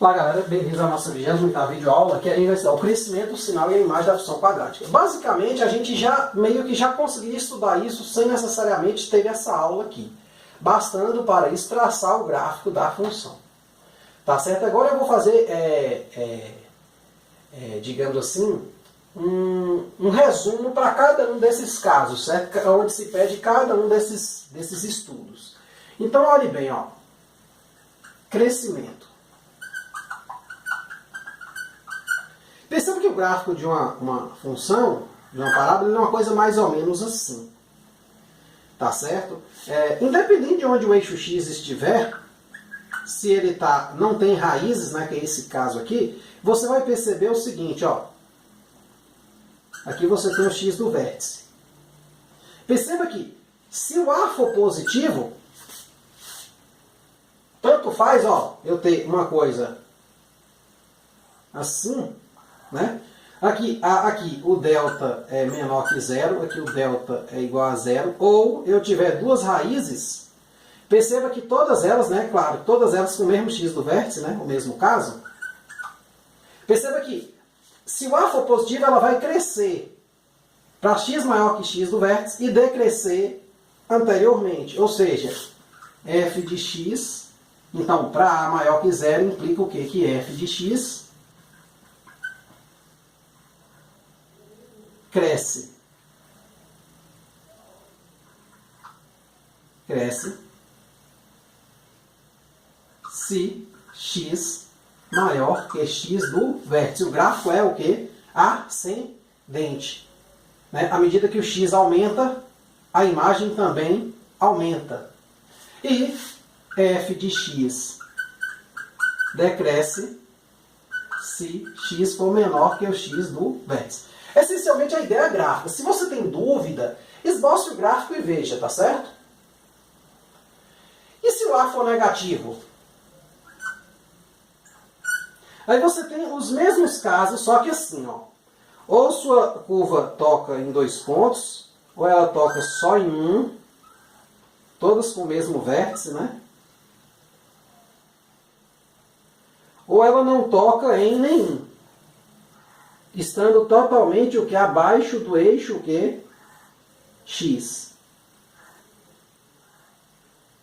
Olá galera, bem-vindos à nossa 28ª videoaula, que a gente vai estudar o crescimento, o sinal e a imagem da função quadrática. Basicamente, a gente meio que já conseguiria estudar isso sem necessariamente ter essa aula aqui, bastando para isso traçar o gráfico da função. Tá certo? Agora eu vou fazer, digamos assim, um resumo para cada um desses casos, certo? Onde se pede cada um desses estudos. Então, olhe bem, ó. Crescimento. Perceba que o gráfico de uma função, de uma parábola, é uma coisa mais ou menos assim. Tá certo? Independente de onde o eixo x estiver, se ele não tem raízes, né, que é esse caso aqui, você vai perceber o seguinte, ó. Aqui você tem o x do vértice. Perceba que, se o A for positivo, tanto faz, ó, eu ter uma coisa assim, né? Aqui o delta é menor que zero, aqui o delta é igual a zero, ou eu tiver duas raízes, perceba que todas elas, né, claro, todas elas com o mesmo x do vértice, né, o mesmo caso, perceba que se o A for positivo, ela vai crescer para x maior que x do vértice e decrescer anteriormente, ou seja, f de x, então para A maior que zero implica o quê? Que f de x cresce se x maior que x do vértice. O gráfico é o quê? Ascendente. Né? À medida que o x aumenta, a imagem também aumenta. E f de x decresce se x for menor que o x do vértice. Essencialmente a ideia é gráfica. Se você tem dúvida, esboce o gráfico e veja, tá certo? E se o A for negativo? Aí você tem os mesmos casos, só que assim, ó. Ou sua curva toca em dois pontos, ou ela toca só em um, todas com o mesmo vértice, né? Ou ela não toca em nenhum, estando totalmente o que? Abaixo do eixo o que? X.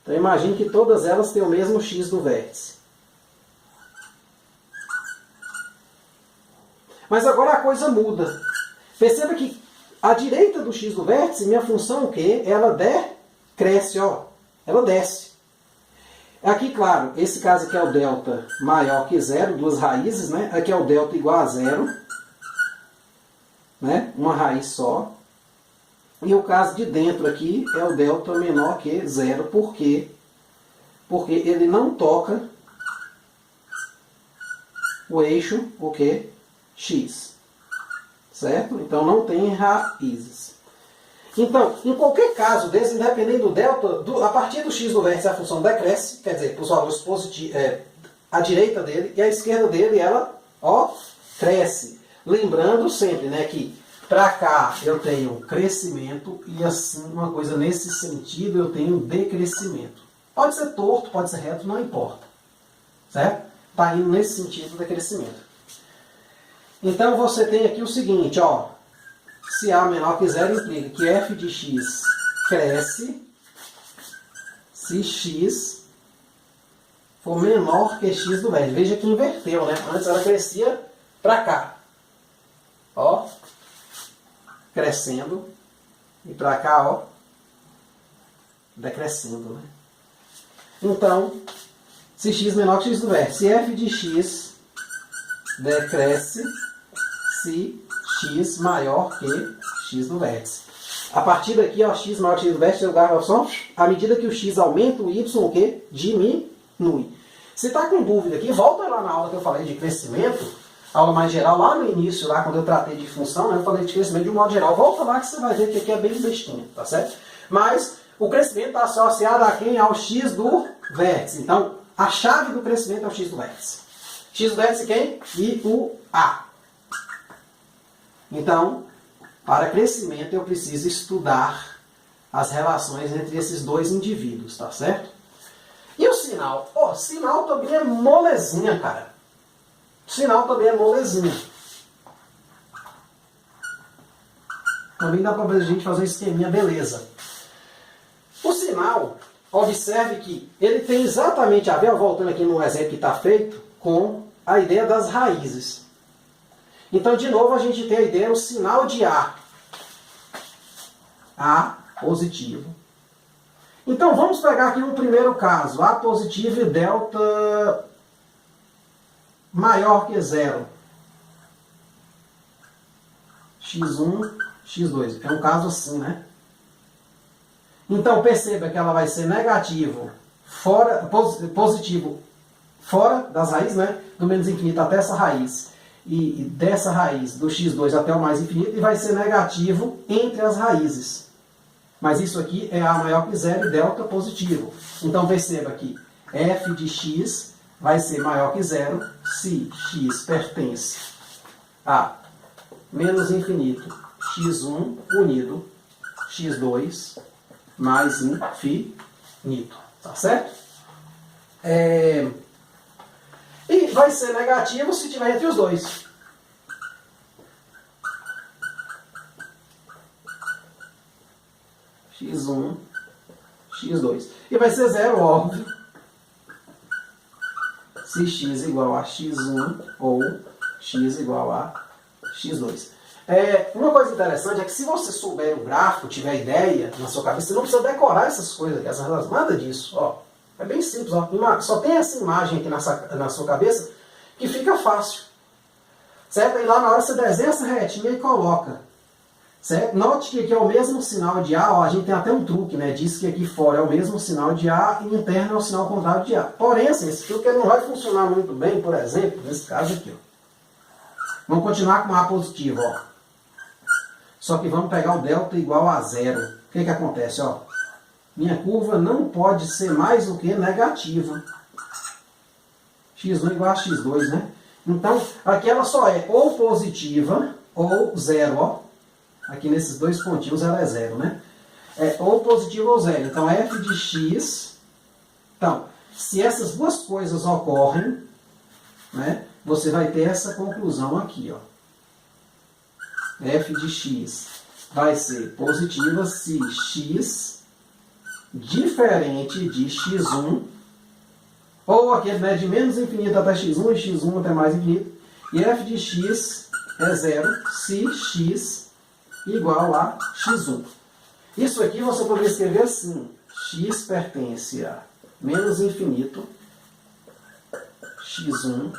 Então imagine que todas elas têm o mesmo x do vértice. Mas agora a coisa muda. Perceba que à direita do x do vértice, minha função o quê? Ela decresce, ó. Ela desce. Aqui, claro, esse caso aqui é o delta maior que zero, duas raízes, né? Aqui é o delta igual a zero. Né? Uma raiz só. E o caso de dentro aqui é o delta menor que zero. Por quê? Porque ele não toca o eixo, o quê? X. Certo? Então não tem raízes. Então, em qualquer caso desse, independente do delta, a partir do x do vértice a função decresce, quer dizer, para os valores positivos, a direita dele e a esquerda dele, ela, ó, cresce. Lembrando sempre, né, que para cá eu tenho crescimento e assim, uma coisa nesse sentido, eu tenho decrescimento. Pode ser torto, pode ser reto, não importa. Certo? Está indo nesse sentido de decrescimento. Então você tem aqui o seguinte, ó. Se A menor que zero implica que f de x cresce se x for menor que x do vértice. Veja que inverteu, né? Antes ela crescia para cá. Ó, crescendo, e para cá, ó, decrescendo, né? Então, se x menor que x do vértice, se f de x decresce se x maior que x do vértice. A partir daqui, ó, x maior que x do vértice, eu garro só, à medida que o x aumenta, o y, o quê? Diminui. Se está com dúvida aqui, volta lá na aula que eu falei de crescimento, aula mais geral, lá no início, lá quando eu tratei de função, né, eu falei de crescimento de um modo geral. Volta lá que você vai ver que aqui é bem bestinha, tá certo? Mas o crescimento está associado a quem? Ao x do vértice. Então, a chave do crescimento é o x do vértice. X do vértice quem? E o A. Então, para crescimento eu preciso estudar as relações entre esses dois indivíduos, tá certo? E o sinal? Sinal também é molezinha, cara. sinal também é molezinha. Também dá para a gente fazer um esqueminha, beleza. O sinal, observe que ele tem exatamente a ver, voltando aqui no exemplo que está feito, com a ideia das raízes. Então, de novo, a gente tem a ideia do sinal de A. A positivo. Então, vamos pegar aqui um primeiro caso. A positivo e delta maior que zero. X1, X2. É um caso assim, né? Então, perceba que ela vai ser negativo, positivo, fora das raízes, né? Do menos infinito até essa raiz. E dessa raiz, do x2 até o mais infinito, e vai ser negativo entre as raízes. Mas isso aqui é A maior que zero e delta positivo. Então perceba que f de x vai ser maior que zero se x pertence a menos infinito x1 unido x2 mais infinito. Tá certo? E vai ser negativo se tiver entre os dois. X1, X2. E vai ser zero, óbvio, se x igual a x1 ou x igual a x2. Uma coisa interessante é que se você souber o gráfico, tiver ideia na sua cabeça, você não precisa decorar essas coisas, nada disso. Ó. É bem simples, ó. Só tem essa imagem aqui na sua cabeça que fica fácil. Certo? E lá na hora você desenha essa retinha e coloca. Certo? Note que aqui é o mesmo sinal de A, ó, a gente tem até um truque, né? Diz que aqui fora é o mesmo sinal de A e interno é o sinal contrário de A. Porém, assim, esse truque não vai funcionar muito bem, por exemplo, nesse caso aqui. Ó. Vamos continuar com A positivo, ó. Só que vamos pegar o delta igual a zero. O que acontece? Ó? Minha curva não pode ser mais do que negativa. x1 igual a x2, né? Então, aqui ela só é ou positiva ou zero, ó. Aqui nesses dois pontinhos ela é zero, né? É ou positivo ou zero. Então, f de x... Então, se essas duas coisas ocorrem, né, você vai ter essa conclusão aqui, ó. F de x vai ser positiva se x diferente de x1, ou aquele, né, de menos infinito até x1 e x1 até mais infinito, e f de x é zero se x igual a x1. Isso aqui você poderia escrever assim: x pertence a menos infinito x1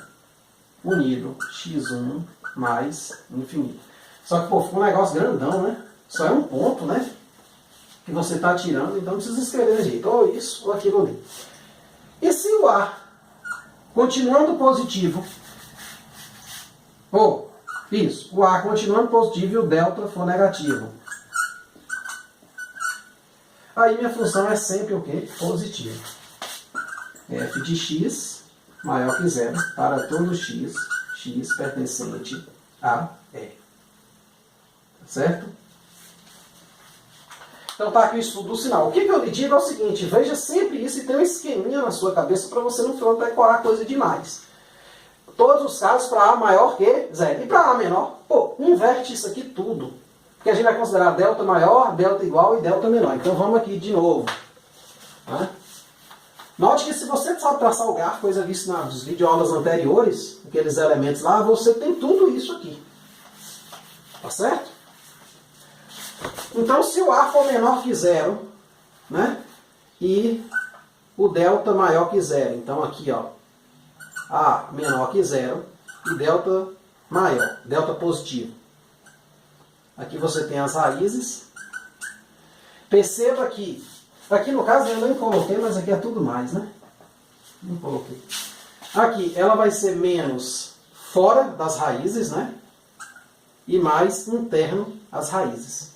unido x1 mais infinito. Só que, pô, ficou um negócio grandão, né? Só é um ponto, né? Que você está tirando, então não precisa escrever de jeito. Ou isso, ou aquilo ali. E se o A, continuando positivo, ou, isso, o A continuando positivo e o delta for negativo. Aí minha função é sempre o quê? Positiva. F de x maior que zero para todo x, x pertencente a E. Certo? Então tá aqui o estudo do sinal. O que eu lhe digo é o seguinte: veja sempre isso e tenha um esqueminha na sua cabeça para você não decorar coisa demais. Todos os casos para A maior que zero. E para A menor, pô, inverte isso aqui tudo. Porque a gente vai considerar delta maior, delta igual e delta menor. Então vamos aqui de novo. Tá? Note que se você sabe traçar o gráfico, coisa vista nas videoaulas anteriores, aqueles elementos lá, você tem tudo isso aqui. Tá certo? Então, se o A for menor que zero, né, e o delta maior que zero, então aqui, ó, A menor que zero e delta maior, delta positivo. Aqui você tem as raízes. Perceba que, aqui no caso eu nem coloquei, mas aqui é tudo mais, né? Não coloquei. Aqui, ela vai ser menos fora das raízes, né? E mais interno às raízes.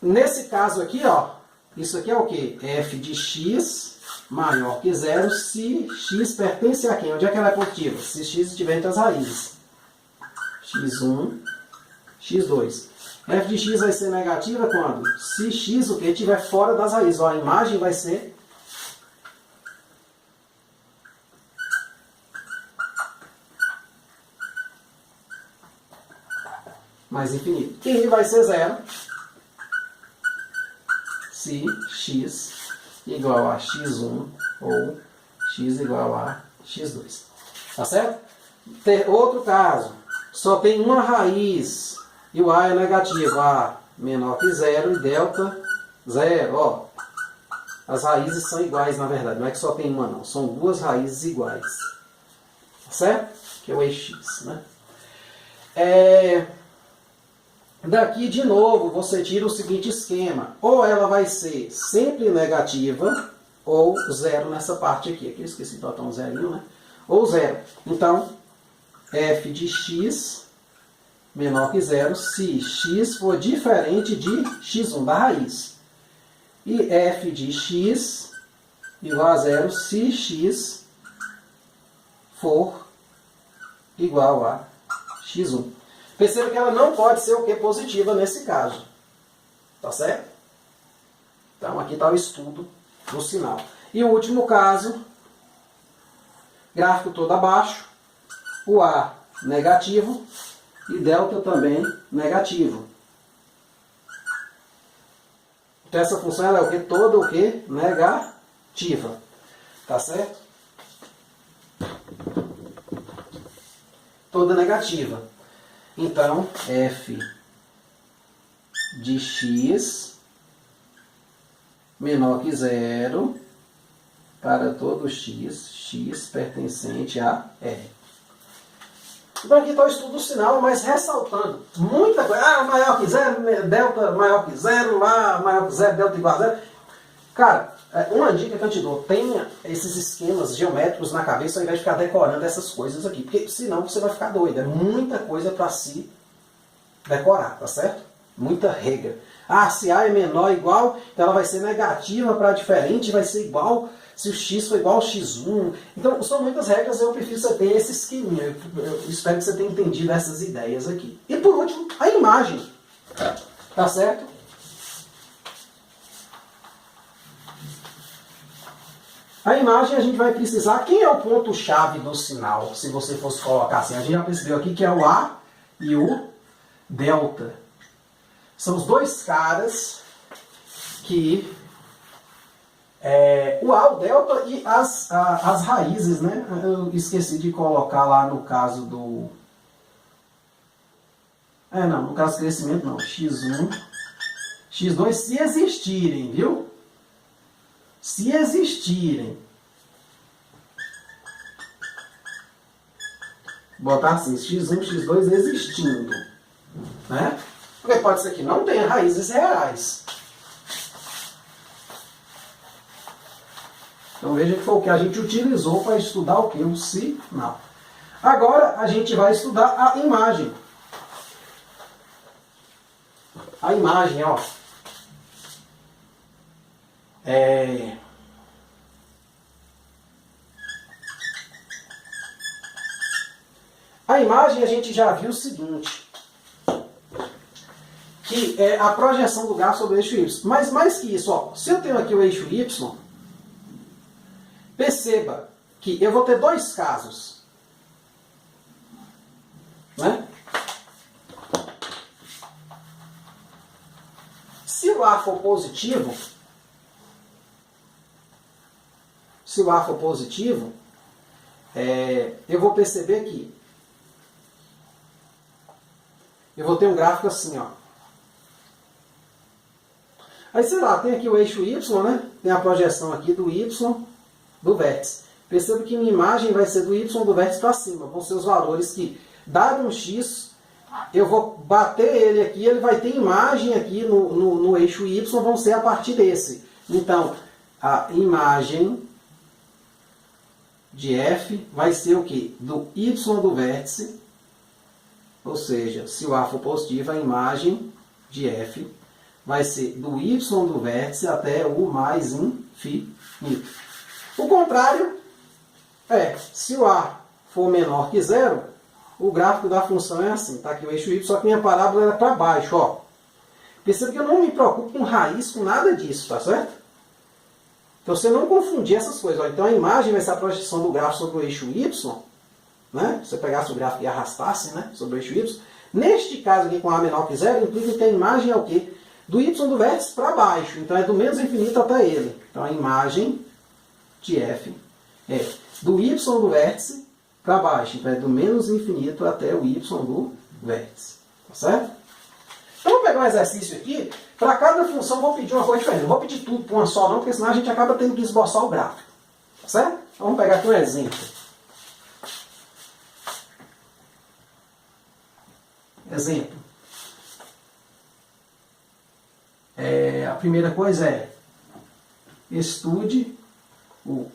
Nesse caso aqui, ó, isso aqui é o quê? F de x maior que zero se x pertence a quem? Onde é que ela é positiva? Se x estiver entre as raízes. x1, x2. F de x vai ser negativa quando? Se x o que estiver fora das raízes. Ó, a imagem vai ser mais infinito. E vai ser zero se x igual a x1 ou x igual a x2. Tá certo? Outro caso, só tem uma raiz e o a é negativo, a menor que zero e delta zero. Ó, as raízes são iguais, na verdade, não é que só tem uma não, são duas raízes iguais. Tá certo? Que é o eix, né? Daqui, de novo, você tira o seguinte esquema. Ou ela vai ser sempre negativa, ou zero nessa parte aqui. Aqui eu esqueci de botar um zerinho, né? Ou zero. Então, f de x menor que zero se x for diferente de x1 da raiz. E f de x igual a zero se x for igual a x1. Perceba que ela não pode ser o que positiva nesse caso. Tá certo? Então aqui está o estudo do sinal. E o último caso, gráfico todo abaixo, o A negativo e delta também negativo. Então essa função ela é o que? Toda o que? Negativa. Tá certo? Toda negativa. Então, f de x menor que zero para todo x pertencente a R. Então aqui está o estudo do sinal, mas ressaltando muita coisa. Ah, maior que zero, delta maior que zero, lá maior que zero, delta igual a zero. Cara, uma dica que eu te dou, tenha esses esquemas geométricos na cabeça ao invés de ficar decorando essas coisas aqui. Porque senão você vai ficar doido. É muita coisa para se decorar, tá certo? Muita regra. Ah, se A é menor ou igual, então ela vai ser negativa para diferente, vai ser igual se o x for igual ao x1. Então, são muitas regras, eu prefiro que você tenha esse esqueminha. Eu espero que você tenha entendido essas ideias aqui. E por último, a imagem. Tá certo? A imagem a gente vai precisar... Quem é o ponto-chave do sinal? Se você fosse colocar assim, a gente já percebeu aqui que é o A e o delta. São os dois caras que... o A, o delta e as raízes, né? Eu esqueci de colocar lá no caso do... não, no caso do crescimento não. x1, x2, se existirem, viu? Se existirem. Botar assim, x1, x2 existindo. Né? Porque pode ser que não tenha raízes reais. Então veja que foi o que a gente utilizou para estudar o que? O sinal. Agora a gente vai estudar a imagem. A imagem, ó. A imagem a gente já viu o seguinte, que é a projeção do grafo sobre o eixo Y. Mas mais que isso, ó, se eu tenho aqui o eixo Y, perceba que eu vou ter dois casos. Né? Se o A for positivo, eu vou perceber que eu vou ter um gráfico assim, ó. Aí, sei lá, tem aqui o eixo Y, né? Tem a projeção aqui do Y do vértice. Perceba que minha imagem vai ser do Y do vértice para cima. Vão ser os valores que, dado um X, eu vou bater ele aqui, ele vai ter imagem aqui no eixo Y, vão ser a partir desse. Então, a imagem de F vai ser o quê? Do Y do vértice. Ou seja, se o A for positivo, a imagem de F vai ser do Y do vértice até o mais infinito. O contrário se o A for menor que zero, o gráfico da função é assim. Está aqui o eixo Y, só que minha parábola é para baixo. Ó. Perceba que eu não me preocupo com raiz, com nada disso, tá certo? Então você não confundir essas coisas. Ó. Então a imagem vai ser a projeção do gráfico sobre o eixo Y. Né? Se você pegasse o gráfico e arrastasse, né, sobre o eixo Y, Neste caso aqui com A menor que zero, implica que a imagem é o quê? Do y do vértice para baixo. Então é do menos infinito até ele. Então a imagem de f é do y do vértice para baixo. Então é do menos infinito até o y do vértice. Tá certo? Então vou pegar um exercício aqui. Para cada função vou pedir uma coisa diferente. Não vou pedir tudo para uma só não, porque senão a gente acaba tendo que esboçar o gráfico. Tá certo? Então vamos pegar aqui um exemplo. Exemplo. A primeira coisa é estude o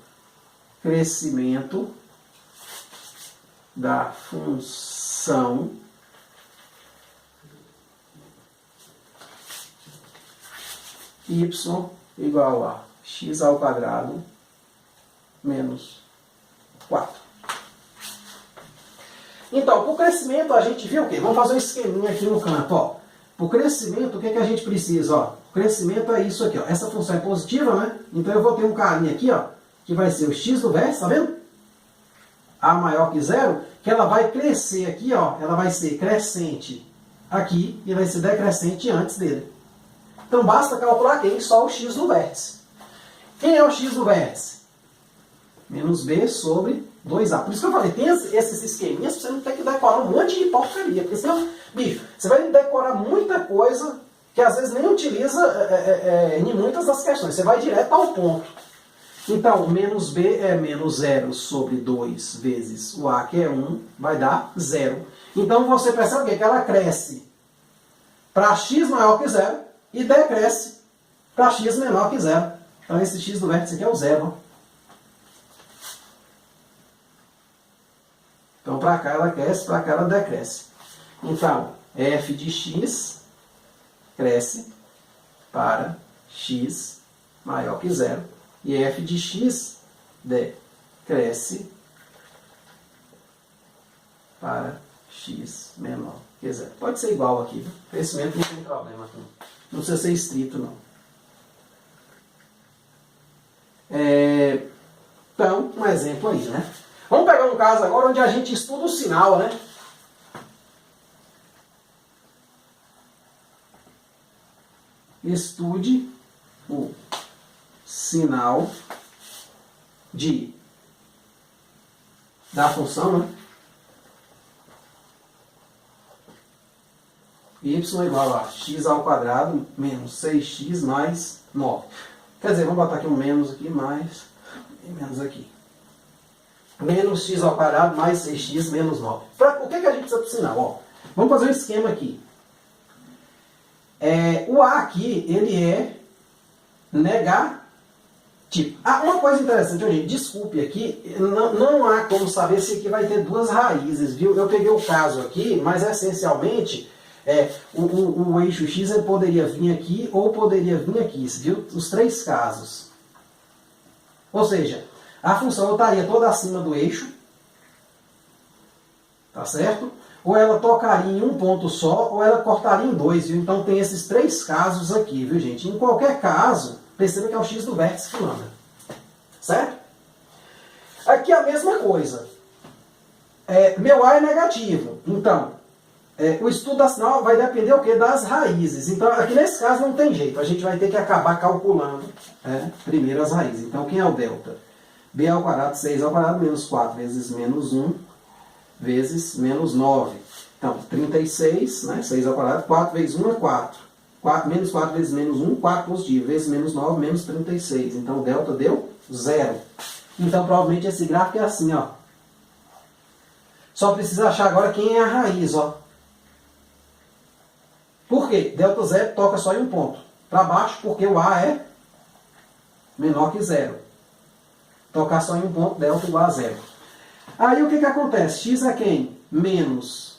crescimento da função y igual a x ao quadrado menos 4. Então, para o crescimento a gente viu o quê? Vamos fazer um esqueminha aqui no canto. Ó. Para o crescimento, o que, que a gente precisa? Ó? O crescimento é isso aqui. Ó. Essa função é positiva, né? Então eu vou ter um carinha aqui, ó, que vai ser o x do vértice, tá vendo? A maior que zero, que ela vai crescer aqui, ó. Ela vai ser crescente aqui e vai ser decrescente antes dele. Então basta calcular quem? Só o x do vértice. Quem é o x do vértice? Menos b sobre 2a. Por isso que eu falei, tem esses esqueminhas para você não ter que decorar um monte de porcaria. Porque senão, bicho, você vai decorar muita coisa que às vezes nem utiliza em muitas das questões. Você vai direto ao ponto. Então, menos b é menos 0 sobre 2 vezes o a, que é 1, vai dar 0. Então você percebe o quê? Que ela cresce para x maior que 0 e decresce para x menor que 0. Então esse x do vértice aqui é o 0. Então, para cá ela cresce, para cá ela decresce. Então, f de x cresce para x maior que 0. E f de x decresce para x menor que 0. Pode ser igual aqui. Viu? Crescimento não tem problema. Não precisa ser estrito, não. Então, um exemplo aí, né? Vamos pegar um caso agora onde a gente estuda o sinal, né? Estude o sinal da função, né? Y igual a x ao quadrado menos 6x mais 9. Quer dizer, vamos botar aqui um menos aqui, mais e menos aqui. Menos x ao quadrado mais 6x menos 9. O que a gente precisa para o sinal? Ó, vamos fazer um esquema aqui. O A aqui, ele é negativo. Uma coisa interessante, gente, desculpe aqui, não há como saber se aqui vai ter duas raízes, viu? Eu peguei o caso aqui, mas essencialmente, o eixo x ele poderia vir aqui ou poderia vir aqui, viu? Os três casos. Ou seja, a função estaria toda acima do eixo, tá certo? Ou ela tocaria em um ponto só, ou ela cortaria em dois, viu? Então tem esses três casos aqui, viu, gente? Em qualquer caso, perceba que é o x do vértice que manda, certo? Aqui a mesma coisa. Meu A é negativo, então, o estudo da sinal vai depender o quê? Das raízes. Então, aqui nesse caso não tem jeito, a gente vai ter que acabar calculando primeiro as raízes. Então, quem é o delta? B ao quadrado, 6 ao quadrado, menos 4 vezes menos 1, vezes menos 9. Então, 36, né? 6 ao quadrado, 4 vezes 1 é 4. Menos 4 vezes menos 1, 4 positivo, vezes menos 9, menos 36. Então, o delta deu 0. Então, provavelmente, esse gráfico é assim, ó. Só precisa achar agora quem é a raiz, ó. Por quê? Delta 0 toca só em um ponto. Para baixo, porque o A é menor que 0. Tocar só em um ponto, delta igual a 0. Aí o que acontece? X é quem? Menos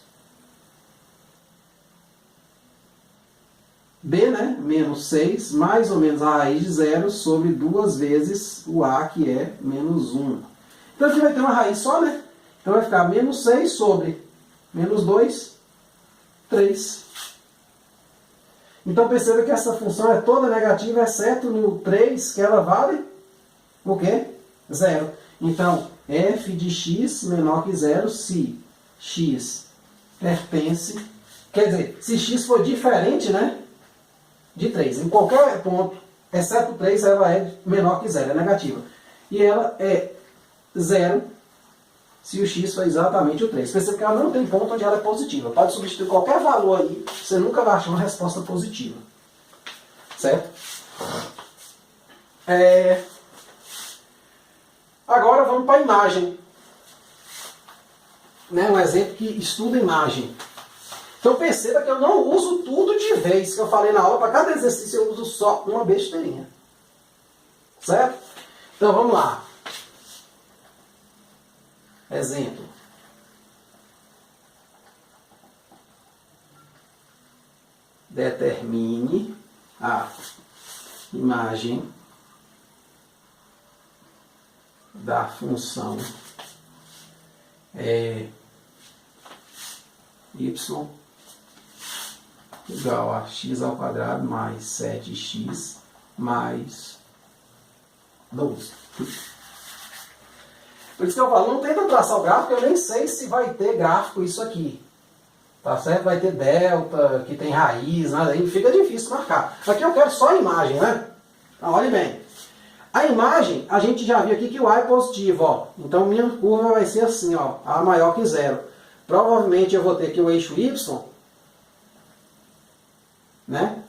B, né? Menos 6, mais ou menos a raiz de 0 sobre 2 vezes o A, que é menos 1. Então aqui vai ter uma raiz só, né? Então vai ficar menos 6 sobre menos 2, 3. Então perceba que essa função é toda negativa, exceto no 3, que ela vale o quê? 0. Então, f de x menor que 0 se x pertence Quer dizer, se x for diferente, né, de 3, em qualquer ponto, exceto 3, ela é menor que 0, é negativa. E ela é 0 se o x for exatamente o 3. Perceba que ela não tem ponto onde ela é positiva. Pode substituir qualquer valor aí, você nunca vai achar uma resposta positiva. Certo? Agora vamos para a imagem. Né? Um exemplo que estuda imagem. Então perceba que eu não uso tudo de vez que eu falei na aula. Para cada exercício eu uso só uma besteirinha. Certo? Então vamos lá. Exemplo. Determine a imagem da função y igual a x ao quadrado mais 7x mais 12. Por isso que eu falo, não tenta traçar o gráfico, eu nem sei se vai ter gráfico isso aqui. Tá certo? Vai ter delta, que tem raiz, nada aí, fica difícil marcar. Aqui eu quero só a imagem, né? Então, olhe bem. A imagem, a gente já viu aqui que o A é positivo, ó. Então minha curva vai ser assim, ó, A maior que 0. Provavelmente eu vou ter aqui o eixo Y, né?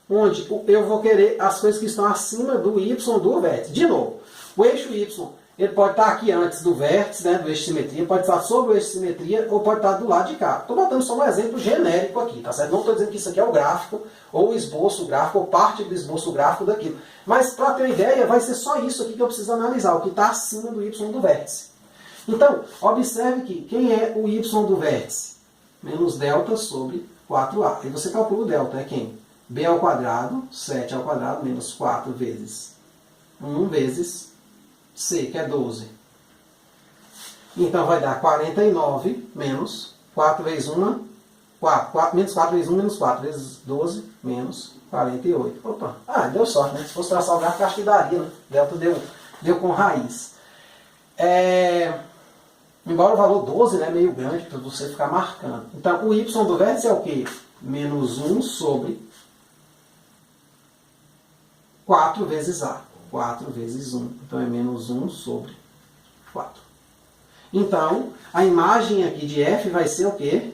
Onde eu vou querer as coisas que estão acima do Y do vértice. De novo, o eixo Y, ele pode estar aqui antes do vértice, né, do eixo de simetria, pode estar sobre o eixo de simetria ou pode estar do lado de cá. Estou botando só um exemplo genérico aqui, tá certo? Não estou dizendo que isso aqui é o gráfico, ou o esboço gráfico, ou parte do esboço gráfico daquilo. Mas, para ter uma ideia, vai ser só isso aqui que eu preciso analisar, o que está acima do Y do vértice. Então, observe que quem é o Y do vértice? Menos delta sobre 4A. E você calcula o delta, é quem? B ao quadrado, 7 ao quadrado, menos 4 vezes 1 vezes C, que é 12. Então vai dar 49 menos 4 vezes 1, 4. Menos 4 vezes 1, menos 4 vezes 12, menos 48. Opa, deu sorte, né? Se fosse traçar o gráfico, acho que daria, né? Delta deu com raiz. Embora o valor 12 é meio grande para você ficar marcando. Então o Y do vértice é o quê? Menos 1 sobre 4 vezes A. 4 vezes 1. Então é menos 1 sobre 4. Então, a imagem aqui de F vai ser o quê?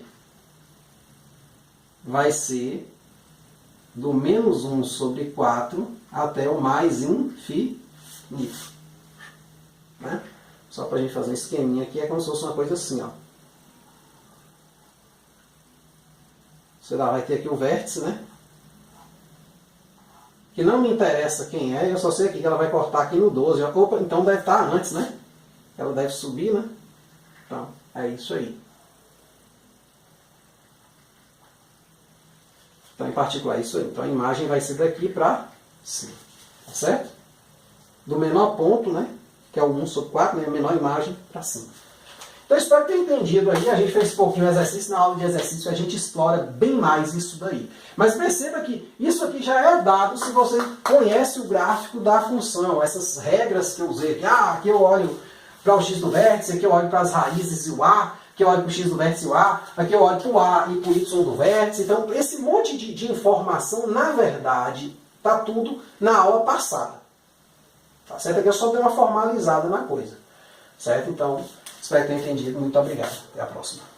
Vai ser do menos 1 sobre 4 até o mais infinito. Né? Só para a gente fazer um esqueminha aqui, é como se fosse uma coisa assim, ó. Sei lá, vai ter aqui o vértice, né? Que não me interessa quem é, eu só sei aqui que ela vai cortar aqui no 12. Opa, então deve estar antes, né? Ela deve subir, né? Então, é isso aí. Então, em particular, é isso aí. Então, a imagem vai ser daqui para cima. Tá certo? Do menor ponto, né? Que é o 1 sobre 4, né? A menor imagem para cima. Então, espero ter entendido aí. A gente fez um pouquinho de exercício. Na aula de exercício, a gente explora bem mais isso daí. Mas perceba que isso aqui já é dado se você conhece o gráfico da função. Essas regras que eu usei aqui. Aqui eu olho para o x do vértice, aqui eu olho para as raízes e o A, aqui eu olho para o x do vértice e o A, aqui eu olho para o A e para o y do vértice. Então, esse monte de informação, na verdade, está tudo na aula passada. Tá certo? Aqui eu só dei uma formalizada na coisa. Certo? Então, espero ter entendido. Muito obrigado. Até a próxima.